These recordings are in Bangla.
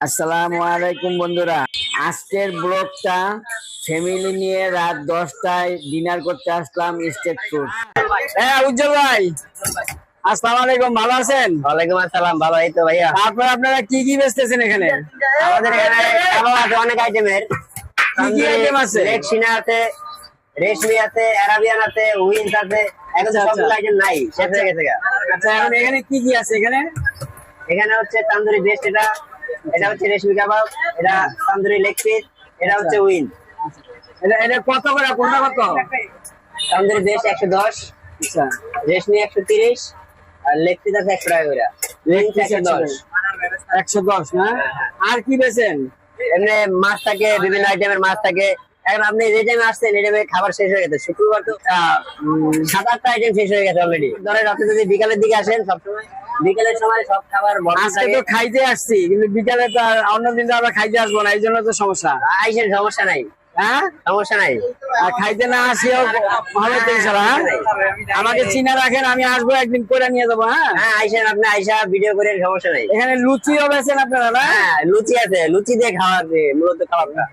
আসসালামু আলাইকুম বন্ধুরা, আজকের ব্লগটা ফ্যামিলি নিয়ে রাত 10টায় ডিনার করতে আসলাম স্ট্রিট ফুড। হ্যাঁ উজ্জ্বল ভাই, আসসালামু আলাইকুম, ভালো আছেন? ওয়ালাইকুম আসসালাম, ভালো এই তো ভাইয়া। তারপর আপনারা কি কি বেচতেছেন এখানে? আমাদের এখানে কাবাব আছে অনেক আইটেমের। কি কি আইটেম আছে? লেগ সিনা আছে, রেশমি আছে, আরাবিয়ান আছে, উইংস আছে। এখন তো সবগুলো আইটেম নাই, শেষ হয়ে গেছে। আচ্ছা, এখন এখানে কি কি আছে? এখানে এখানে হচ্ছে তান্দুরি বেস্ট, এটা হচ্ছে রেশমি কাবাব, এটা তান্দুরি লেগ পিস, এটা হচ্ছে উইং। এটা কত করে? কোনটা কত? তান্দুরি বেস্ট 110, আচ্ছা, রেশমি 130, আর লেগ পিস আছে 100 টাকা করে। উইংস 110। 110 না? আর কি বেচেন? এমনি মাছ থাকে, বিভিন্ন আইটেমের মাছ থাকে। এখন আপনি যে টাইমে আসছেন এই টাইমে খাবার শেষ হয়ে গেছে। শুক্রবার তো 7-8টা আইটেম শেষ হয়ে গেছে অলরেডি। ধরেন আপনি যদি বিকালের দিকে আসেন, সবসময় বিকালের সময় সব খাবার বন্ধ আজকে থাকে। তো খাইতে আসছি, কিন্তু বিকালে তো আর অন্যদিন তো আমরা খাইতে আসবো না, এই জন্য তো সমস্যা। আইসেন, সমস্যা নাই, হ্যাঁ, সমস্যা নাই। আর খাইতে না আসিও ভালো জিনিস। হ্যাঁ, আমাকে চিনা রাখেন, আমি আসবো একদিন করে নিয়ে যাবো। হ্যাঁ হ্যাঁ, আইসেন, আপনি আইসা ভিডিও করে, সমস্যা নাই। এখানে লুচিও বেচেন আপনারা না? হ্যাঁ, লুচি আছে, লুচি দিয়ে খাওয়ার মূলত খাবারটা।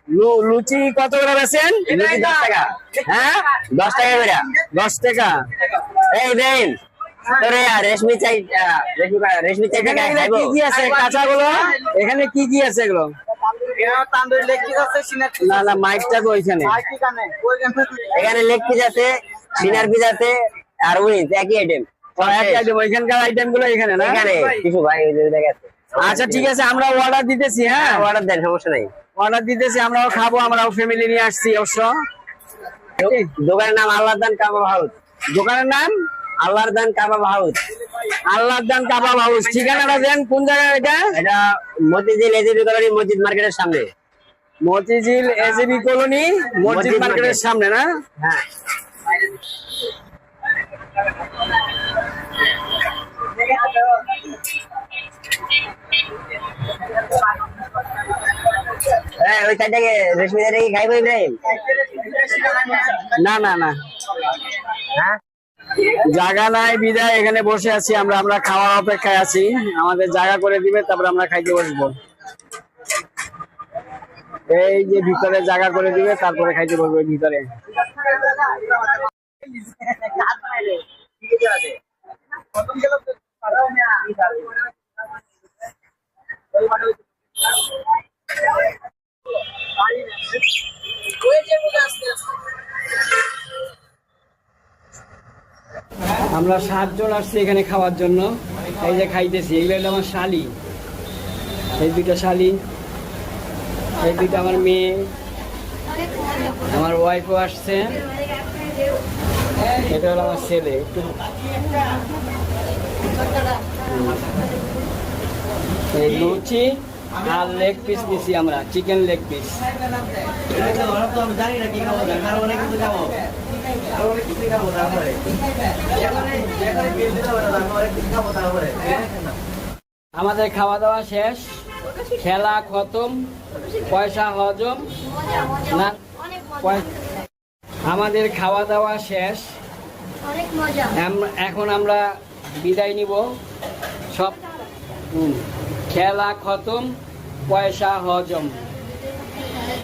লুচি কত করে বেচেন? লুচি 10 টাকা। হ্যাঁ, 10 টাকা করে। 10 টাকা। এই দেন তোরে রেশমি চাই, রেশমি চাই এখানে টাকা খাইবো। কি কি আছে কাঁচা গুলো? এখানে কি কি আছে এগুলো? না না, মাইকটা তো ওইখানে। এখানে লেগ পিস আছে, সিনার পিস আছে, আর উইংস একই আইটেম। ওইখানকার আইটেম গুলো এখানে না? এখানে কিছু ভাই ওই যে দেখে আছে। আচ্ছা ঠিক আছে, আমরা অর্ডার দিতেছি। হ্যাঁ, অর্ডার দেন, সমস্যা নাই। অর্ডার দিতেছি, আমরাও খাবো, আমরাও ফ্যামিলি নিয়ে আসছি অবশ্য। দোকানের নাম আল্লাহর দান কাবাব হাউস। দোকানের নাম আল্লাহর দান কাবাব হাউস। আল্লাহর দান কাবাব হাউস। ঠিকানাটা দেন, কোন জায়গায় এটা? এটা মতিঝিল এজিবি কলোনি মসজিদ মার্কেটের সামনে। মতিঝিল এজিবি কলোনি মসজিদ মার্কেটের সামনে না? হ্যাঁ। হ্যাঁ, ওই চারটাকে রেশমি চারটাকে খাইবো ইব্রাহিম? না না না, হ্যাঁ, জায়গা নাই বিদায় এখানে বসে আছি আমরা। আমরা খাওয়ার অপেক্ষায় আছি, আমাদের জায়গা করে দিবে, তারপর আমরা খাইতে বসবো। এই যে ভিতরে জায়গা করে দিবে, তারপরে খাইতে বসবো ভিতরে। আমরা 7 জন আসছি এখানে খাওয়ার জন্য। এই যে খাইতেছি, এগুলো হলো আমার শালি, এই দুইটা শালি, এই দুইটা আমার মেয়ে, আমার ওয়াইফও আসছে, এটা হলো আমার ছেলে। এই লুচি আর লেগ পিস নিছি আমরা, চিকেন লেগ পিস। আমাদের খাওয়া দাওয়া শেষ, খেলা খতম, পয়সা হজম না। আমাদের খাওয়া দাওয়া শেষ, এখন আমরা বিদায় নিব। সব খেলা খতম, পয়সা হজম।